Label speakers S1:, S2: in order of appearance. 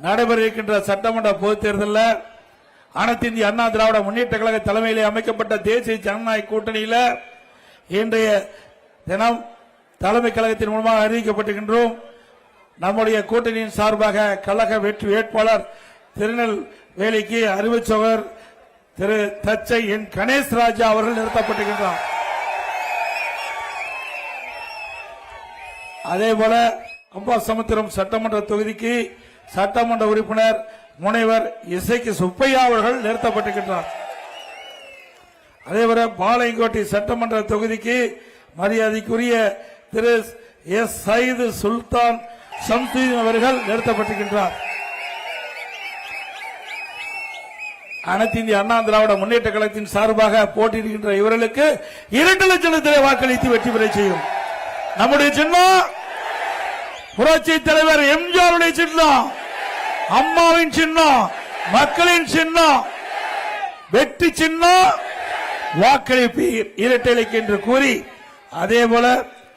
S1: நடைபெற இருக்கின்ற சட்டமன்ற பொதுத் தேர்தலில் அனைத்து இந்திய அண்ணா திராவிட முன்னேற்ற கழக தலைமையிலே அமைக்கப்பட்ட தேசிய ஜனநாயக கூட்டணியில் இன்றைய தினம் தலைமை கழகத்தின் மூலமாக அறிவிக்கப்பட்டிருக்கின்றோம். நம்முடைய கூட்டணியின் சார்பாக கழக வெற்றி வேட்பாளர் திருநெல்வேலிக்கு அறிவுச்சோகர் திரு தச்சை என் கணேஷ் ராஜா அவர்கள் நிறுத்தப்பட்டிருக்கின்றார். அதேபோல அம்பாசமுத்திரம் சட்டமன்ற தொகுதிக்கு சட்டமன்ற உறுப்பினர் முனைவர் இசைக்கு சுப்பையா அவர்கள் நிறுத்தப்பட்டிருக்கின்றார். அதேபோல பாளையங்கோட்டை சட்டமன்ற தொகுதிக்கு மரியாதைக்குரிய திரு எஸ் சயீது சுல்தான் ஷம்சுதீன் அவர்கள் நிறுத்தப்பட்டிருக்கின்றார். அனைத்து இந்திய அண்ணா திராவிட முன்னேற்ற கழகத்தின் சார்பாக போட்டியிடுகின்ற இவர்களுக்கு 2 லட்சத்திலே வாக்களித்து வெற்றி பெற செய்யும். நம்முடைய சின்னம் புரட்சி தலைவர் எம்ஜிஆருடைய சின்னம், அம்மாவின் சின்னம், மக்களின் சின்னம், வெற்றி சின்னம், வாக்களிப்பீர் இரட்டை இலக்கு என்று கூறி அதேபோல